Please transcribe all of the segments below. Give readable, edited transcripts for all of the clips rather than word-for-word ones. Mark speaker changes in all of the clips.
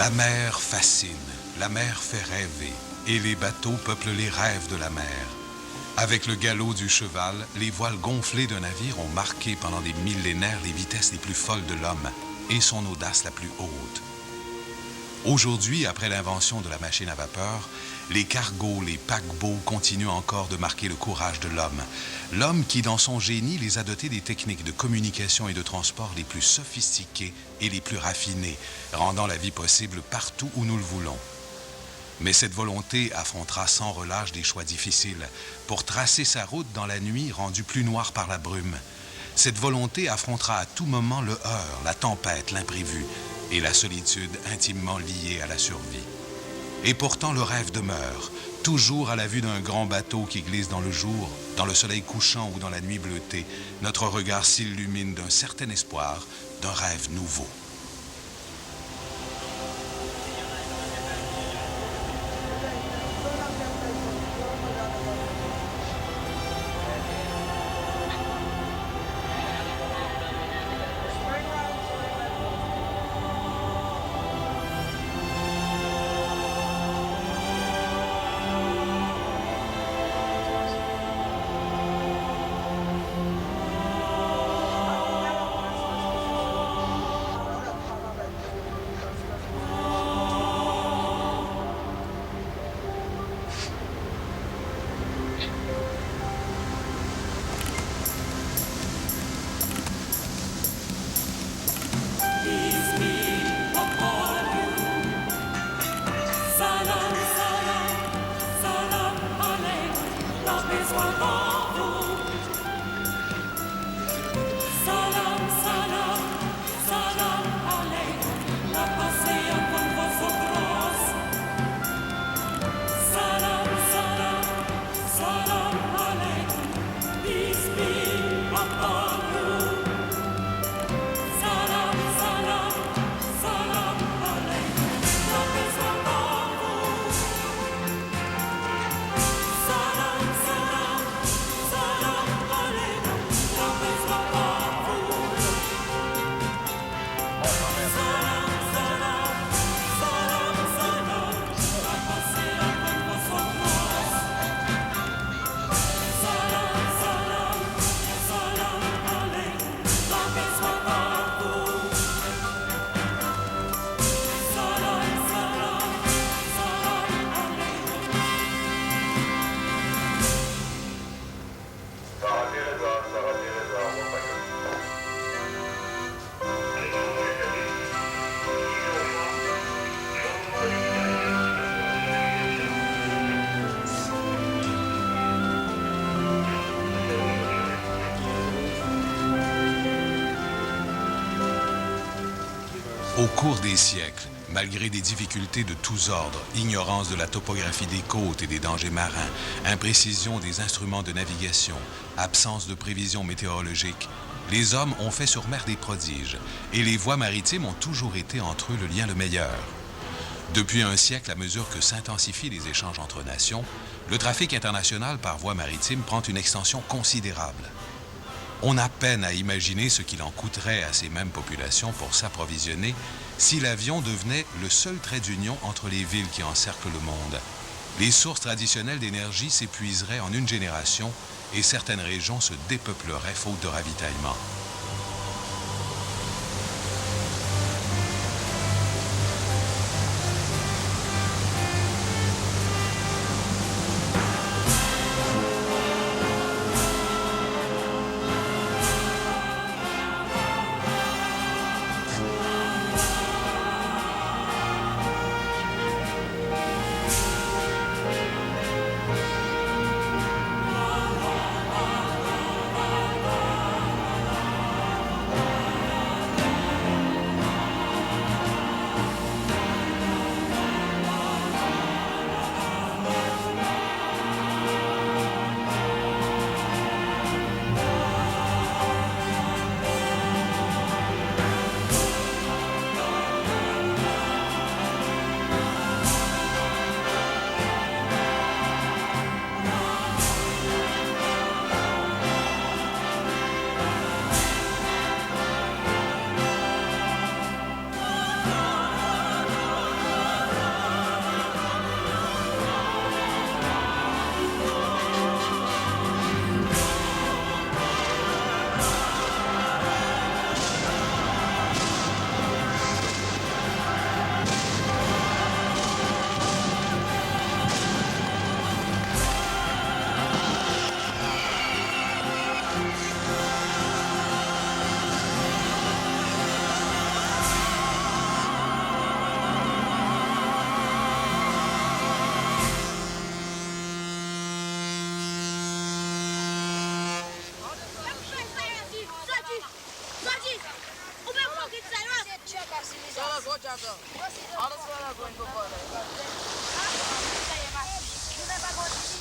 Speaker 1: La mer fascine, la mer fait rêver, et les bateaux peuplent les rêves de la mer. Avec le galop du cheval, les voiles gonflées d'un navire ont marqué pendant des millénaires les vitesses les plus folles de l'homme et son audace la plus haute. Aujourd'hui, après l'invention de la machine à vapeur, les cargos, les paquebots continuent encore de marquer le courage de l'homme. L'homme qui, dans son génie, les a dotés des techniques de communication et de transport les plus sophistiquées et les plus raffinées, rendant la vie possible partout où nous le voulons. Mais cette volonté affrontera sans relâche des choix difficiles pour tracer sa route dans la nuit rendue plus noire par la brume. Cette volonté affrontera à tout moment le heurt, la tempête, l'imprévu et la solitude intimement liée à la survie. Et pourtant le rêve demeure, toujours à la vue d'un grand bateau qui glisse dans le jour, dans le soleil couchant ou dans la nuit bleutée. Notre regard s'illumine d'un certain espoir, d'un rêve nouveau. Au cours des siècles, malgré des difficultés de tous ordres, ignorance de la topographie des côtes et des dangers marins, imprécision des instruments de navigation, absence de prévisions météorologiques, les hommes ont fait sur mer des prodiges et les voies maritimes ont toujours été entre eux le lien le meilleur. Depuis un siècle, à mesure que s'intensifient les échanges entre nations, le trafic international par voie maritime prend une extension considérable. On a peine à imaginer ce qu'il en coûterait à ces mêmes populations pour s'approvisionner si l'avion devenait le seul trait d'union entre les villes qui encerclent le monde. Les sources traditionnelles d'énergie s'épuiseraient en une génération et certaines régions se dépeupleraient faute de ravitaillement.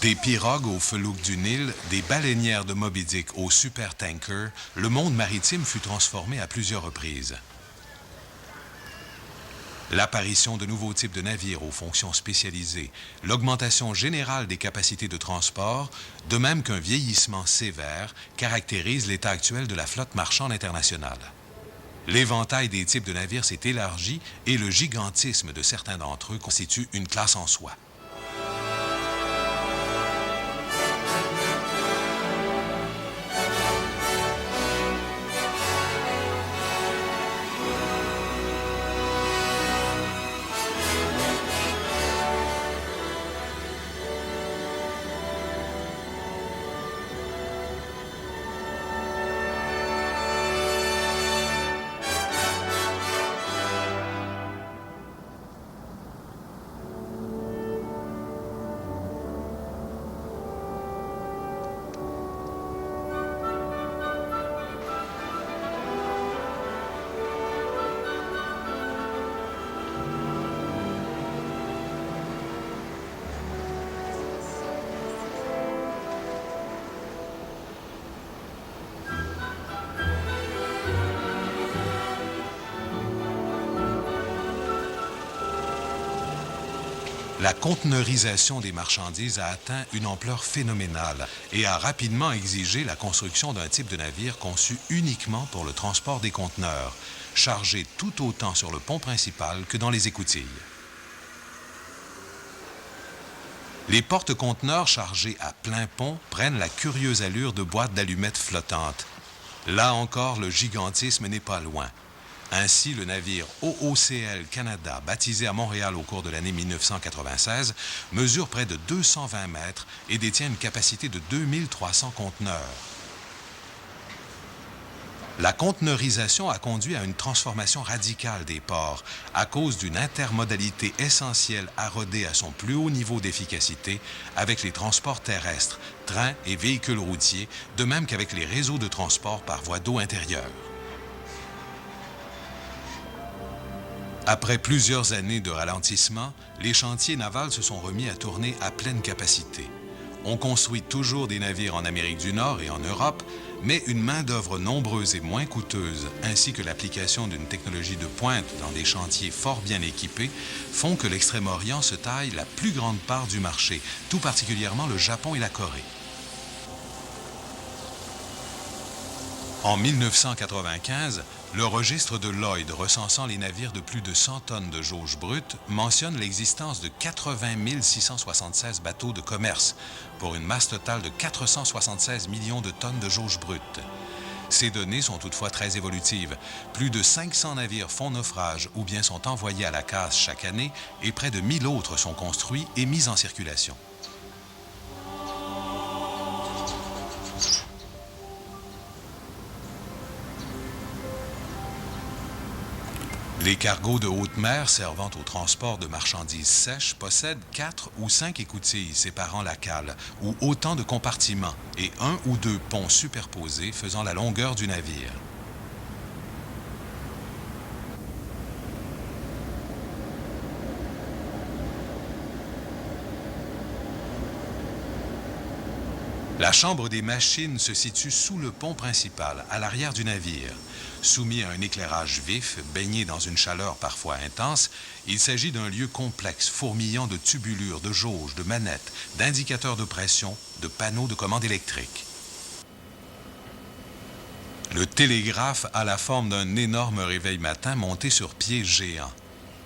Speaker 1: Des pirogues au felouk du Nil, des baleinières de Moby Dick au supertanker, le monde maritime fut transformé à plusieurs reprises. L'apparition de nouveaux types de navires aux fonctions spécialisées, l'augmentation générale des capacités de transport, de même qu'un vieillissement sévère, caractérisent l'état actuel de la flotte marchande internationale. L'éventail des types de navires s'est élargi et le gigantisme de certains d'entre eux constitue une classe en soi. La conteneurisation des marchandises a atteint une ampleur phénoménale et a rapidement exigé la construction d'un type de navire conçu uniquement pour le transport des conteneurs, chargés tout autant sur le pont principal que dans les écoutilles. Les porte-conteneurs chargés à plein pont prennent la curieuse allure de boîtes d'allumettes flottantes. Là encore, le gigantisme n'est pas loin. Ainsi, le navire OOCL Canada, baptisé à Montréal au cours de l'année 1996, mesure près de 220 mètres et détient une capacité de 2300 conteneurs. La conteneurisation a conduit à une transformation radicale des ports à cause d'une intermodalité essentielle rodée à son plus haut niveau d'efficacité avec les transports terrestres, trains et véhicules routiers, de même qu'avec les réseaux de transport par voie d'eau intérieure. Après plusieurs années de ralentissement, les chantiers navals se sont remis à tourner à pleine capacité. On construit toujours des navires en Amérique du Nord et en Europe, mais une main-d'œuvre nombreuse et moins coûteuse, ainsi que l'application d'une technologie de pointe dans des chantiers fort bien équipés, font que l'Extrême-Orient se taille la plus grande part du marché, tout particulièrement le Japon et la Corée. En 1995, le registre de Lloyd recensant les navires de plus de 100 tonnes de jauge brute mentionne l'existence de 80 676 bateaux de commerce pour une masse totale de 476 millions de tonnes de jauge brute. Ces données sont toutefois très évolutives. Plus de 500 navires font naufrage ou bien sont envoyés à la casse chaque année et près de 1000 autres sont construits et mis en circulation. Les cargos de haute mer servant au transport de marchandises sèches possèdent 4 ou 5 écoutilles séparant la cale ou autant de compartiments et 1 ou 2 ponts superposés faisant la longueur du navire. La chambre des machines se situe sous le pont principal, à l'arrière du navire. Soumis à un éclairage vif, baigné dans une chaleur parfois intense, il s'agit d'un lieu complexe, fourmillant de tubulures, de jauges, de manettes, d'indicateurs de pression, de panneaux de commande électrique. Le télégraphe a la forme d'un énorme réveil matin monté sur pieds géants.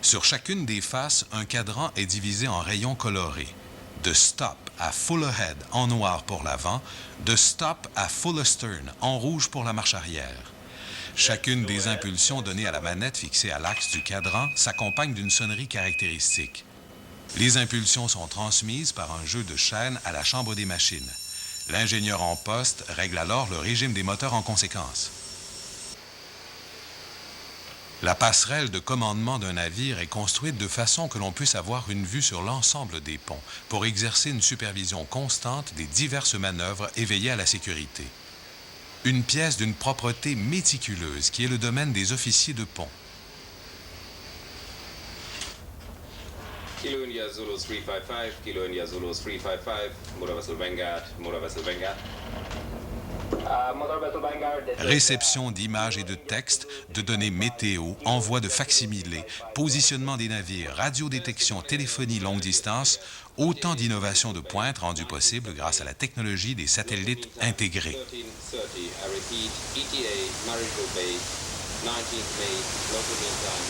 Speaker 1: Sur chacune des faces, un cadran est divisé en rayons colorés. De stop à full ahead en noir pour l'avant, de stop à full astern en rouge pour la marche arrière. Chacune des impulsions données à la manette fixée à l'axe du cadran s'accompagne d'une sonnerie caractéristique. Les impulsions sont transmises par un jeu de chaînes à la chambre des machines. L'ingénieur en poste règle alors le régime des moteurs en conséquence. La passerelle de commandement d'un navire est construite de façon que l'on puisse avoir une vue sur l'ensemble des ponts pour exercer une supervision constante des diverses manœuvres et veiller à la sécurité. Une pièce d'une propreté méticuleuse qui est le domaine des officiers de pont.
Speaker 2: Zulu 355, Kilo India Zulu 355, Motor Vessel Vanguard, Motor Vessel Vanguard.
Speaker 1: Réception d'images et de textes, de données météo, envoi de facsimilés, positionnement des navires, radiodétection, téléphonie longue distance, autant d'innovations de pointe rendues possibles grâce à la technologie des satellites intégrés.
Speaker 2: 1330, I repeat, ETA, Marigold Bay, 19th May, local mean time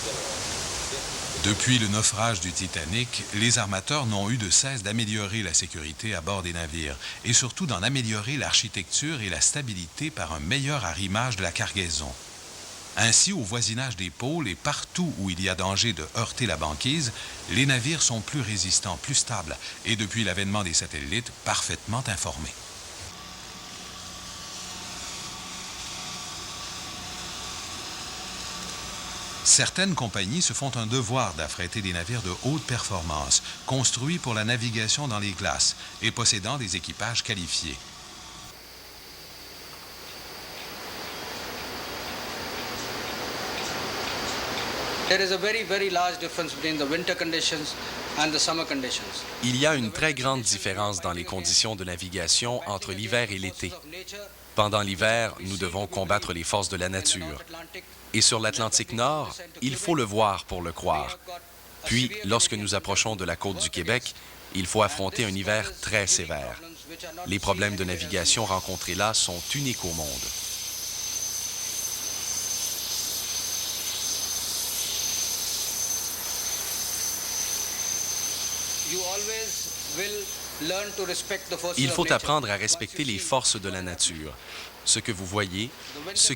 Speaker 2: 1330.
Speaker 1: Depuis le naufrage du Titanic, les armateurs n'ont eu de cesse d'améliorer la sécurité à bord des navires et surtout d'en améliorer l'architecture et la stabilité par un meilleur arrimage de la cargaison. Ainsi, au voisinage des pôles et partout où il y a danger de heurter la banquise, les navires sont plus résistants, plus stables et depuis l'avènement des satellites, parfaitement informés. Certaines compagnies se font un devoir d'affréter des navires de haute performance, construits pour la navigation dans les glaces et possédant des équipages qualifiés.
Speaker 3: Il y a une très grande différence dans les conditions de navigation entre l'hiver et l'été. Pendant l'hiver, nous devons combattre les forces de la nature. Et sur l'Atlantique Nord, il faut le voir pour le croire. Puis, lorsque nous approchons de la côte du Québec, il faut affronter un hiver très sévère. Les problèmes de navigation rencontrés là sont uniques au monde. Il faut apprendre à respecter les forces de la nature. Ce que vous voyez, ce